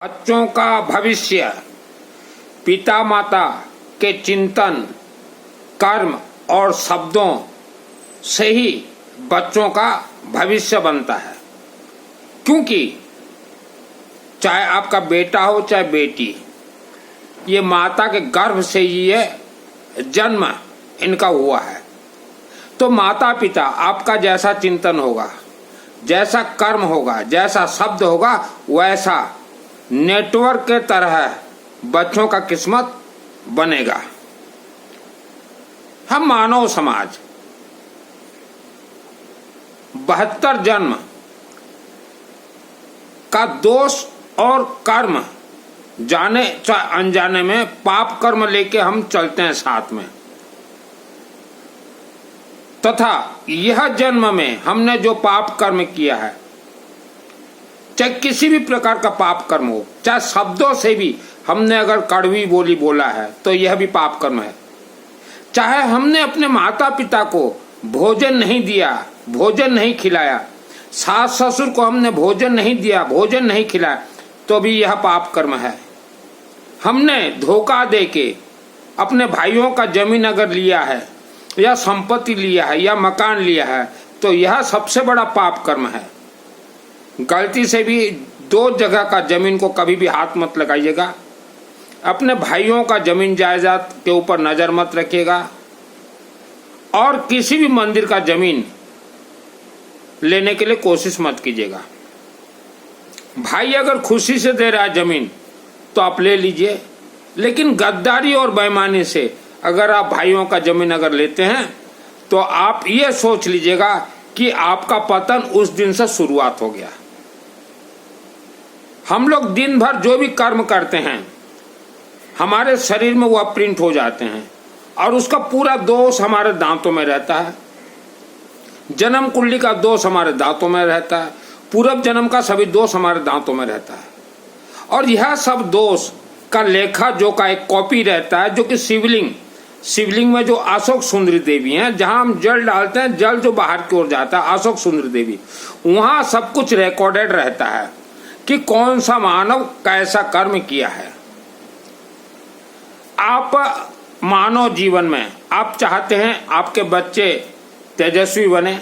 बच्चों का भविष्य पिता माता के चिंतन, कर्म और शब्दों से ही बच्चों का भविष्य बनता है। क्योंकि चाहे आपका बेटा हो चाहे बेटी, ये माता के गर्भ से ही ये जन्म इनका हुआ है। तो माता पिता आपका जैसा चिंतन होगा, जैसा कर्म होगा, जैसा शब्द होगा, वैसा नेटवर्क के तरह बच्चों का किस्मत बनेगा। हम मानव समाज 72 जन्म का दोष और कर्म जाने चाहे अनजाने में पाप कर्म लेके हम चलते हैं साथ में, तथा यह जन्म में हमने जो पाप कर्म किया है, चाहे किसी भी प्रकार का पाप कर्म हो, चाहे शब्दों से भी हमने अगर कड़वी बोली बोला है तो यह भी पाप कर्म है। चाहे हमने अपने माता पिता को भोजन नहीं दिया, भोजन नहीं खिलाया, सास ससुर को हमने भोजन नहीं दिया, भोजन नहीं खिलाया, तो भी यह पाप कर्म है। हमने धोखा देके अपने भाइयों का जमीन अगर लिया है या संपत्ति लिया है या मकान लिया है, तो यह सबसे बड़ा पाप कर्म है। गलती से भी 2 जगह का जमीन को कभी भी हाथ मत लगाइएगा। अपने भाइयों का जमीन जायदाद के ऊपर नजर मत रखिएगा, और किसी भी मंदिर का जमीन लेने के लिए कोशिश मत कीजिएगा। भाई अगर खुशी से दे रहा है जमीन तो आप ले लीजिए, लेकिन गद्दारी और बेईमानी से अगर आप भाइयों का जमीन अगर लेते हैं तो आप ये सोच लीजिएगा कि आपका पतन उस दिन से शुरुआत हो गया। हम लोग दिन भर जो भी कर्म करते हैं हमारे शरीर में वह प्रिंट हो जाते हैं, और उसका पूरा दोष हमारे दांतों में रहता है। जन्म कुंडली का दोष हमारे दांतों में रहता है, पूर्व जन्म का सभी दोष हमारे दांतों में रहता है, और यह सब दोष का लेखा जो का एक कॉपी रहता है, जो कि शिवलिंग में जो अशोक सुंदरी देवी हैं, जहां हम जल डालते हैं, जल जो बाहर की ओर जाता है अशोक सुंदरी देवी, वहां सब कुछ रिकॉर्डेड रहता है कि कौन सा मानव कैसा कर्म किया है। आप मानव जीवन में आप चाहते हैं आपके बच्चे तेजस्वी बने,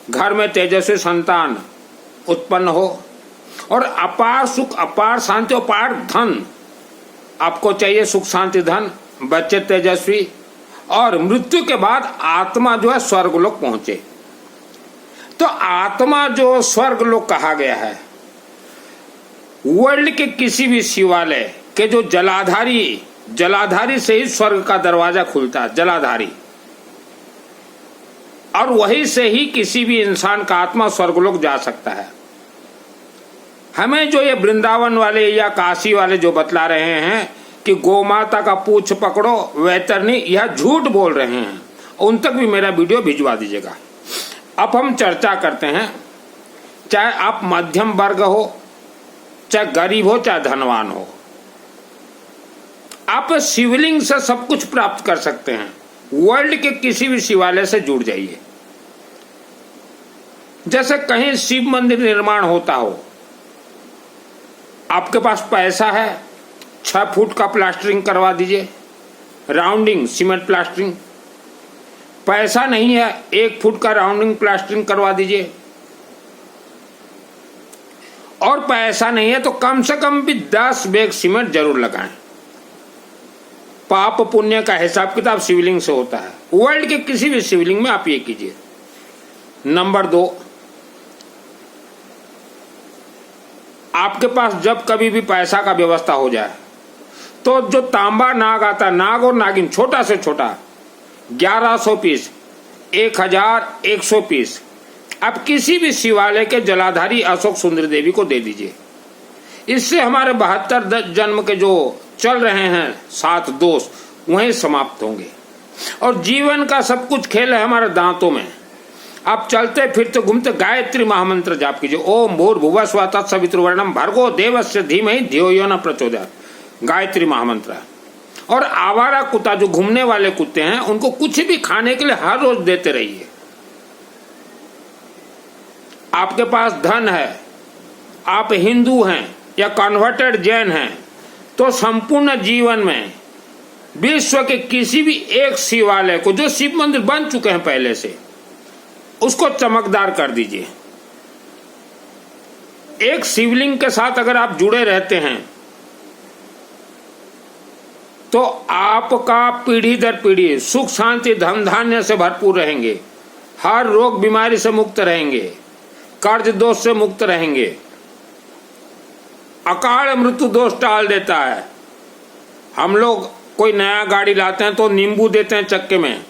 घर में तेजस्वी संतान उत्पन्न हो, और अपार सुख, अपार शांति, अपार धन आपको चाहिए। सुख शांति धन, बच्चे तेजस्वी, और मृत्यु के बाद आत्मा जो है स्वर्गलोक पहुंचे। तो आत्मा जो स्वर्गलोक कहा गया है, वर्ल्ड के किसी भी शिवालय के जो जलाधारी से ही स्वर्ग का दरवाजा खुलता है, जलाधारी, और वहीं से ही किसी भी इंसान का आत्मा स्वर्गलोक जा सकता है। हमें जो ये वृंदावन वाले या काशी वाले जो बतला रहे हैं कि गोमाता का पूछ पकड़ो वैतरणी, यह झूठ बोल रहे हैं। उन तक भी मेरा वीडियो भिजवा दीजिएगा। अब हम चर्चा करते हैं, चाहे आप मध्यम वर्ग हो, चाहे गरीब हो, चाहे धनवान हो, आप शिवलिंग से सब कुछ प्राप्त कर सकते हैं। वर्ल्ड के किसी भी शिवालय से जुड़ जाइए। जैसे कहीं शिव मंदिर निर्माण होता हो, आपके पास पैसा है, 6 फुट का प्लास्टरिंग करवा दीजिए, राउंडिंग सीमेंट प्लास्टरिंग। पैसा नहीं है, 1 फुट का राउंडिंग प्लास्टरिंग करवा दीजिए। और पैसा नहीं है तो कम से कम भी 10 बैग सीमेंट जरूर लगाएं। पाप पुण्य का हिसाब किताब शिवलिंग से होता है। वर्ल्ड के किसी भी शिवलिंग में आप ये कीजिए। नंबर 2, आपके पास जब कभी भी पैसा का व्यवस्था हो जाए तो जो तांबा नाग आता है, नाग और नागिन, छोटा से छोटा 1100 पीस, 1100 पीस आप किसी भी शिवालय के जलाधारी अशोक सुंदरी देवी को दे दीजिए। इससे हमारे 72 जन्म के जो चल रहे हैं 7 दोष वहीं समाप्त होंगे, और जीवन का सब कुछ खेल है हमारे दांतों में। आप चलते फिरते घूमते गायत्री महामंत्र जाप कीजिए। ओम भूर्भुवः स्वः तत्सवितुर्वरेण्यं भर्गो देवस्य धीमहि धियो यो न प्रचोदयात्, गायत्री महामंत्र। और आवारा कुत्ता, जो घूमने वाले कुत्ते हैं, उनको कुछ भी खाने के लिए हर रोज देते रहिए। आपके पास धन है, आप हिंदू हैं, या कन्वर्टेड जैन हैं तो संपूर्ण जीवन में विश्व के किसी भी एक शिवालय को, जो शिव मंदिर बन चुके हैं पहले से, उसको चमकदार कर दीजिए। एक शिवलिंग के साथ अगर आप जुड़े रहते हैं तो आपका पीढ़ी दर पीढ़ी सुख शांति धन धान्य से भरपूर रहेंगे, हर रोग बीमारी से मुक्त रहेंगे, कर्ज दोष से मुक्त रहेंगे। अकाल मृत्यु दोष टाल देता है। हम लोग कोई नया गाड़ी लाते हैं तो नींबू देते हैं चक्के में,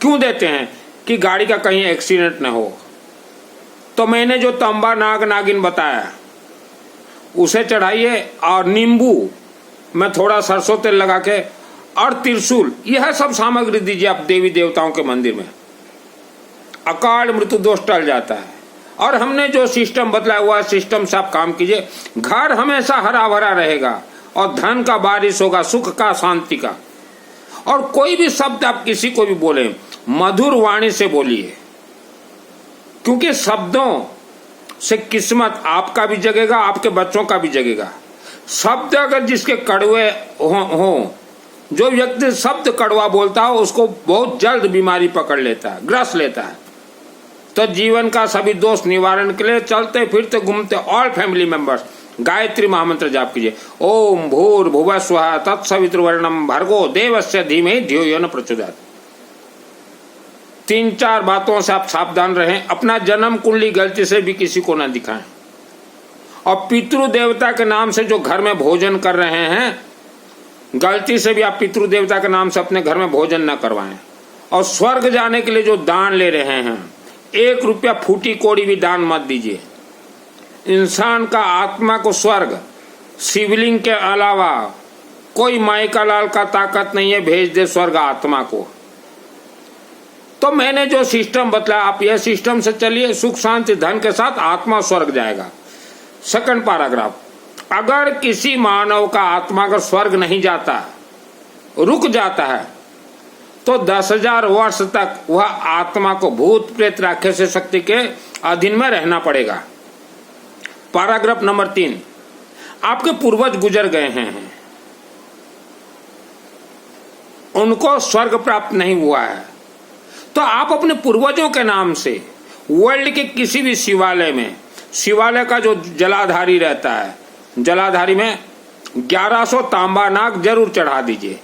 क्यों देते हैं? कि गाड़ी का कहीं एक्सीडेंट न हो। तो मैंने जो तंबा नाग नागिन बताया उसे चढ़ाइए और नींबू में थोड़ा सरसों तेल लगा के और त्रिशूल, यह सब सामग्री दीजिए आप देवी देवताओं के मंदिर में, अकाल मृत्यु दोष टल जाता है। और हमने जो सिस्टम बदला हुआ सिस्टम से आप काम कीजिए, घर हमेशा हरा भरा रहेगा और धन का बारिश होगा, सुख का, शांति का। और कोई भी शब्द आप किसी को भी बोले मधुर वाणी से बोलिए, क्योंकि शब्दों से किस्मत आपका भी जगेगा, आपके बच्चों का भी जगेगा। शब्द अगर जिसके कड़वे हो, जो व्यक्ति शब्द कड़वा बोलता हो उसको बहुत जल्द बीमारी पकड़ लेता है, ग्रस लेता है। तो जीवन का सभी दोष निवारण के लिए चलते फिरते घूमते ऑल फैमिली मेंबर्स गायत्री महामंत्र जाप कीजिए। ओम भूर्भुवः स्वः तत्सवितुर्वरेण्यं भर्गो देवस्य धीमहि धियो यो न प्रचोदयात्। 3-4 बातों से आप सावधान रहें। अपना जन्म कुंडली गलती से भी किसी को ना दिखाएं। और पितृ देवता के नाम से जो घर में भोजन कर रहे हैं, गलती से भी आप पितृ देवता के नाम से अपने घर में भोजन न करवाएं। और स्वर्ग जाने के लिए जो दान ले रहे हैं, 1 रुपया फूटी कोड़ी भी दान मत दीजिए। इंसान का आत्मा को स्वर्ग शिवलिंग के अलावा कोई माई का लाल का ताकत नहीं है भेज दे स्वर्ग आत्मा को। तो मैंने जो सिस्टम बतलाया आप यह सिस्टम से चलिए, सुख शांति धन के साथ आत्मा स्वर्ग जाएगा। सेकंड पैराग्राफ, अगर किसी मानव का आत्मा अगर स्वर्ग नहीं जाता, रुक जाता है, तो 10,000 वर्ष तक वह आत्मा को भूत प्रेत राक्षस शक्ति के अधीन में रहना पड़ेगा। पैराग्राफ नंबर 3, आपके पूर्वज गुजर गए हैं, उनको स्वर्ग प्राप्त नहीं हुआ है, तो आप अपने पूर्वजों के नाम से वर्ल्ड के किसी भी शिवालय में, शिवालय का जो जलाधारी रहता है, जलाधारी में 1100 तांबा नाग जरूर चढ़ा दीजिए।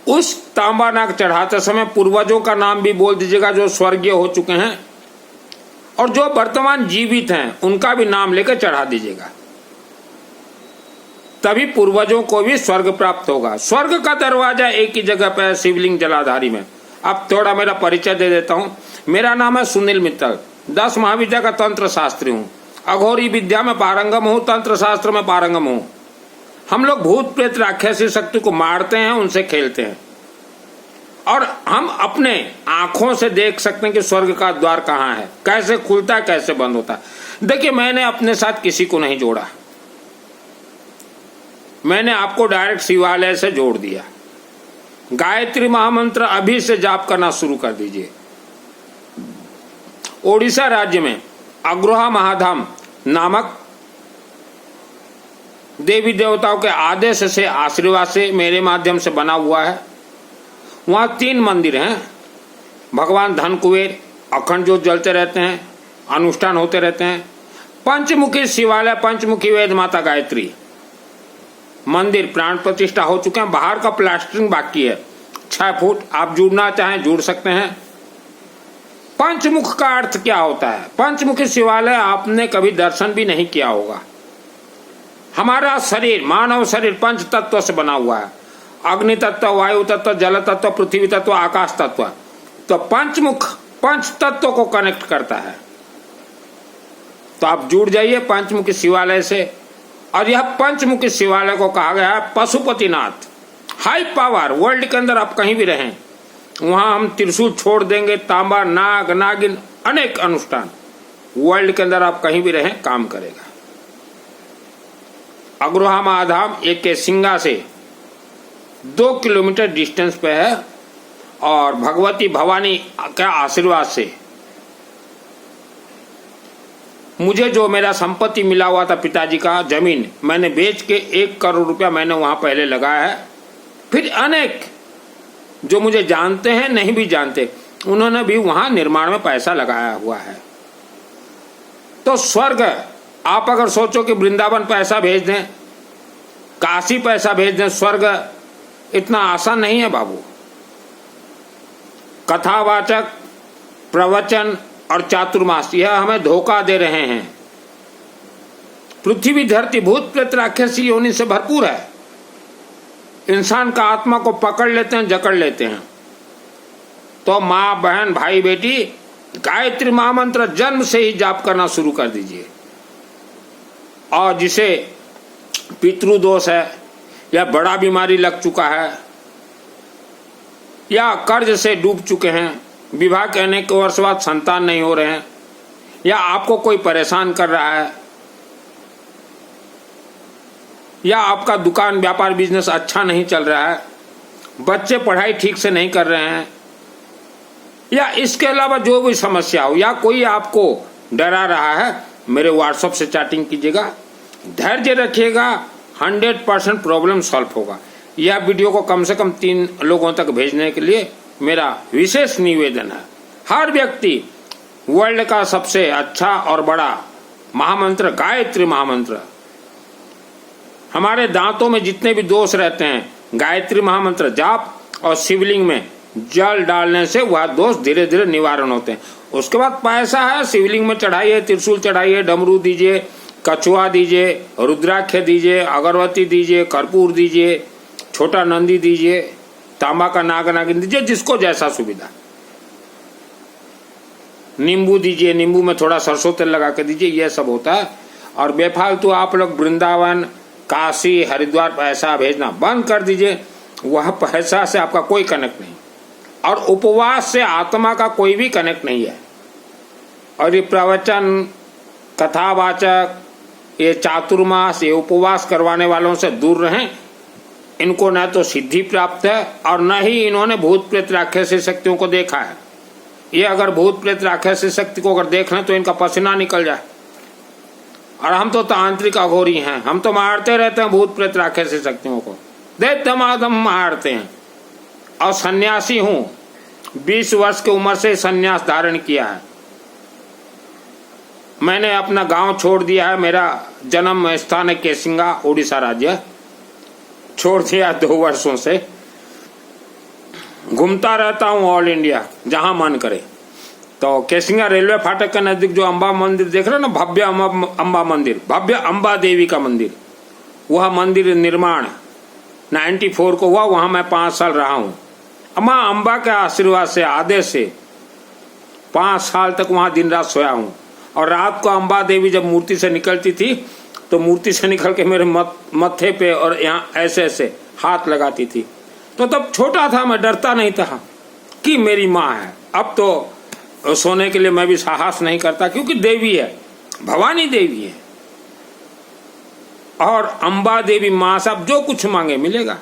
उस तांबा नाग चढ़ाते समय पूर्वजों का नाम भी बोल दीजिएगा जो स्वर्गीय हो चुके हैं, और जो वर्तमान जीवित हैं उनका भी नाम लेकर चढ़ा दीजिएगा। तभी पूर्वजों को भी स्वर्ग प्राप्त होगा। स्वर्ग का दरवाजा एक ही जगह पे है, शिवलिंग जलाधारी में। अब थोड़ा मेरा परिचय दे देता हूँ। मेरा नाम है सुनील मित्तल, 10 महाविद्या का तंत्र शास्त्री हूँ, अघोरी विद्या में पारंगम हूँ, तंत्र शास्त्र में पारंगम हूँ। हम लोग भूत प्रेत राक्षसी शक्ति को मारते हैं, उनसे खेलते हैं, और हम अपने आंखों से देख सकते हैं कि स्वर्ग का द्वार कहाँ है, कैसे खुलता है, कैसे बंद होता है। देखिए, मैंने अपने साथ किसी को नहीं जोड़ा, मैंने आपको डायरेक्ट शिवालय से जोड़ दिया। गायत्री महामंत्र अभी से जाप करना शुरू कर दीजिए। ओडिशा राज्य में अग्रोहा महाधाम नामक देवी देवताओं के आदेश से, आशीर्वाद से, मेरे माध्यम से बना हुआ है। वहाँ 3 मंदिर हैं। भगवान धन कुबेर अखंड ज्योत जलते रहते हैं, अनुष्ठान होते रहते हैं। पंचमुखी शिवालय, पंचमुखी वेद माता गायत्री मंदिर प्राण प्रतिष्ठा हो चुके हैं। बाहर का प्लास्टरिंग बाकी है, 6 फुट। आप जुड़ना चाहें जुड़ सकते हैं। पंचमुख का अर्थ क्या होता है? पंचमुखी शिवालय आपने कभी दर्शन भी नहीं किया होगा। हमारा शरीर, मानव शरीर 5 तत्व से बना हुआ है। अग्नि तत्व, वायु तत्व, जल तत्व, पृथ्वी तत्व, आकाश तत्व। तो पंचमुख 5 तत्वों को कनेक्ट करता है। तो आप जुड़ जाइए पंचमुखी शिवालय से। और यह पंचमुखी शिवालय को कहा गया है पशुपतिनाथ, हाई पावर। वर्ल्ड के अंदर आप कहीं भी रहें, वहां हम त्रिशूल छोड़ देंगे, तांबा, नाग, नागिन, अनेक अनुष्ठान वर्ल्ड के अंदर आप कहीं भी रहें काम करेगा। अग्रोहा महाधाम एक के सिंगा से 2 किलोमीटर डिस्टेंस पे है, और भगवती भवानी का आशीर्वाद से मुझे जो मेरा संपत्ति मिला हुआ था पिताजी का जमीन, मैंने बेच के 1 करोड़ रुपया मैंने वहां पहले लगाया है। फिर अनेक जो मुझे जानते हैं नहीं भी जानते, उन्होंने भी वहां निर्माण में पैसा लगाया हुआ है। तो स्वर्ग, आप अगर सोचो कि वृंदावन पैसा भेज दें, काशी पैसा भेज दें, स्वर्ग इतना आसान नहीं है बाबू। कथावाचक, प्रवचन और चातुर्मास यह हमें धोखा दे रहे हैं। पृथ्वी, धरती, भूत प्रेत राक्षसी योनि से भरपूर है। इंसान का आत्मा को पकड़ लेते हैं, जकड़ लेते हैं। तो माँ, बहन, भाई, बेटी, गायत्री महामंत्र जन्म से ही जाप करना शुरू कर दीजिए। और जिसे पितृदोष है या बड़ा बीमारी लग चुका है या कर्ज से डूब चुके हैं, विवाह के अनेक वर्ष बाद संतान नहीं हो रहे हैं, या आपको कोई परेशान कर रहा है, या आपका दुकान, व्यापार, बिजनेस अच्छा नहीं चल रहा है, बच्चे पढ़ाई ठीक से नहीं कर रहे हैं, या इसके अलावा जो भी समस्या हो, या कोई आपको डरा रहा है, मेरे व्हाट्सएप से चैटिंग कीजिएगा। धैर्य रखिएगा, 100% प्रॉब्लम सॉल्व होगा। यह वीडियो को कम से कम 3 लोगों तक भेजने के लिए मेरा विशेष निवेदन है। हर व्यक्ति वर्ल्ड का सबसे अच्छा और बड़ा महामंत्र गायत्री महामंत्र, हमारे दांतों में जितने भी दोष रहते हैं, गायत्री महामंत्र जाप और शिवलिंग में जल डालने से वह दोष धीरे धीरे निवारण होते हैं। उसके बाद पैसा है, शिवलिंग में चढ़ाइए, त्रिशूल चढ़ाइए, डमरू दीजिए, कछुआ दीजिए, रुद्राक्ष दीजिए, अगरबत्ती दीजिए, कर्पूर दीजिए, छोटा नंदी दीजिए, तांबा का नाग नागिन दीजिए, जिसको जैसा सुविधा। नींबू दीजिए, नींबू में थोड़ा सरसों तेल लगा के दीजिए, यह सब होता है। और बेफालतू आप लोग वृंदावन, काशी, हरिद्वार पैसा भेजना बंद कर दीजिए। वह पैसा से आपका कोई कनेक्ट नहीं, और उपवास से आत्मा का कोई भी कनेक्ट नहीं है। और ये प्रवचन, कथावाचक, ये चातुर्मास, ये उपवास करवाने वालों से दूर रहें। इनको न तो सिद्धि प्राप्त है और न ही इन्होंने भूत प्रेत राक्षसी शक्तियों को देखा है। ये अगर भूत प्रेत राक्षसी शक्ति को अगर देख लें तो इनका पसीना निकल जाए। और हम तो तांत्रिक अघोरी हैं, हम तो मारते रहते हैं भूत प्रेत राक्षसी शक्तियों को, दम मारते हैं। और सन्यासी हूं, 20 वर्ष की उम्र से सन्यास धारण किया है। मैंने अपना गांव छोड़ दिया है। मेरा जन्म स्थान है केसिंगा, उड़ीसा राज्य, छोड़ दिया 2 वर्षों से। घूमता रहता हूँ ऑल इंडिया, जहां मन करे। तो केसिंगा रेलवे फाटक के नजदीक जो अम्बा मंदिर देख रहे हो ना, भव्य अम्बा मंदिर, भव्य अम्बा देवी का मंदिर, वह मंदिर निर्माण 94 को हुआ। वहां मैं 5 साल रहा हूं। मां अम्बा के आशीर्वाद से, आदेश से 5 साल तक वहां दिन रात सोया हूं। और रात को अम्बा देवी जब मूर्ति से निकलती थी तो मूर्ति से निकल के मेरे मत्थे पे और यहाँ ऐसे ऐसे हाथ लगाती थी। तो तब छोटा था, मैं डरता नहीं था कि मेरी माँ है। अब तो सोने के लिए मैं भी साहस नहीं करता, क्योंकि देवी है, भवानी देवी है। और अम्बा देवी माँ साहब जो कुछ मांगे मिलेगा,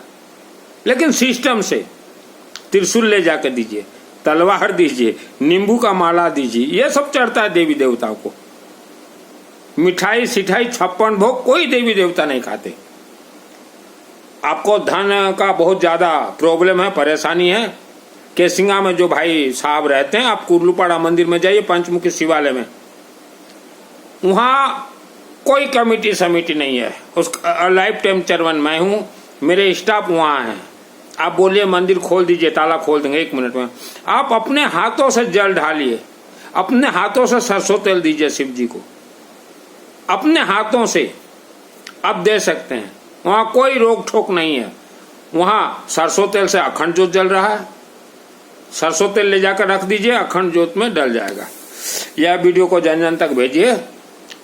लेकिन सिस्टम से। त्रिशूल ले जाकर दीजिए, तलवार दीजिए, नींबू का माला दीजिए, ये सब चढ़ता है देवी देवताओं को। मिठाई, सिठाई, 56 भोग कोई देवी देवता नहीं खाते। आपको धन का बहुत ज्यादा प्रॉब्लम है, परेशानी है, केसिंगा में जो भाई साहब रहते हैं, आप कुर्लूपाड़ा मंदिर में जाइए, पंचमुखी शिवालय में, वहां कोई कमेटी समिति नहीं है। उस लाइफ टाइम चेयरमैन मैं हूं, मेरे स्टाफ वहां है। आप बोलिए मंदिर खोल दीजिए, ताला खोल देंगे 1 मिनट में। आप अपने हाथों से जल ढालिए, अपने हाथों से सरसों तेल दीजिए शिव जी को, अपने हाथों से आप दे सकते हैं। वहां कोई रोक ठोक नहीं है। वहां सरसों तेल से अखंड ज्योत जल रहा है, सरसों तेल ले जाकर रख दीजिए, अखंड ज्योत में डल जाएगा। यह वीडियो को जन जन तक भेजिए।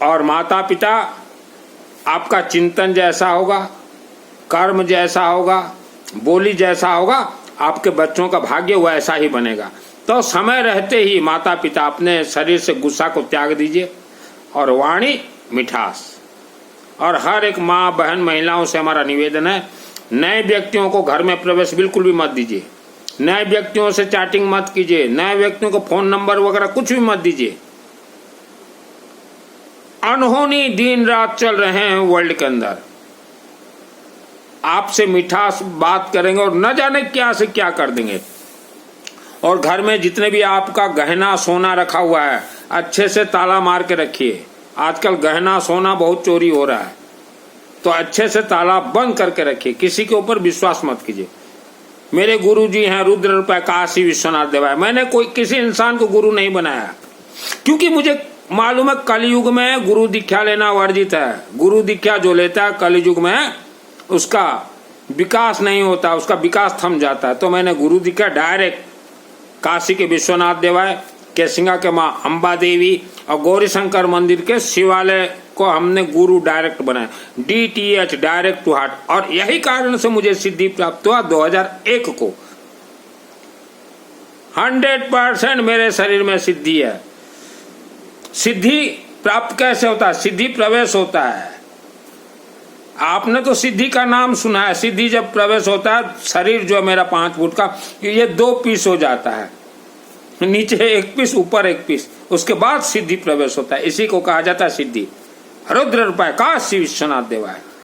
और माता पिता, आपका चिंतन जैसा होगा, कर्म जैसा होगा, बोली जैसा होगा, आपके बच्चों का भाग्य वैसा ही बनेगा। तो समय रहते ही माता पिता अपने शरीर से गुस्सा को त्याग दीजिए और वाणी मिठास। और हर एक माँ, बहन, महिलाओं से हमारा निवेदन है, नए व्यक्तियों को घर में प्रवेश बिल्कुल भी मत दीजिए, नए व्यक्तियों से चैटिंग मत कीजिए, नए व्यक्तियों को फोन नंबर वगैरह कुछ भी मत दीजिए। अनहोनी दिन रात चल रहे हैं वर्ल्ड के अंदर। आपसे मिठास बात करेंगे और न जाने क्या से क्या कर देंगे। और घर में जितने भी आपका गहना सोना रखा हुआ है अच्छे से ताला मार के रखिए। आजकल गहना सोना बहुत चोरी हो रहा है, तो अच्छे से ताला बंद करके रखिए। किसी के ऊपर विश्वास मत कीजिए। मेरे गुरु जी हैं रुद्र रूपये काशी विश्वनाथ देवाय। मैंने कोई किसी इंसान को गुरु नहीं बनाया, क्योंकि मुझे मालूम है कलयुग में गुरु दीक्षा लेना वर्जित है। गुरु दीक्षा जो लेता है कलयुग में उसका विकास नहीं होता, उसका विकास थम जाता है। तो मैंने गुरु दीक्षा डायरेक्ट काशी के विश्वनाथ देवाय, केसिंगा के माँ अम्बा देवी और गौरी शंकर मंदिर के शिवालय को हमने गुरु डायरेक्ट बनाया, DTH डायरेक्ट टू हार्ट। और यही कारण से मुझे सिद्धि प्राप्त हुआ 2001 को। 100% मेरे शरीर में सिद्धि है। सिद्धि प्राप्त कैसे होता है? सिद्धि प्रवेश होता है। आपने तो सिद्धि का नाम सुना है। सिद्धि जब प्रवेश होता है, शरीर जो है मेरा 5 फुट का, ये 2 पीस हो जाता है, नीचे 1 पीस ऊपर 1 पीस, उसके बाद सिद्धि प्रवेश होता है। इसी को कहा जाता है सिद्धि। रुद्र रूपये काशी विश्वनाथ देवाय।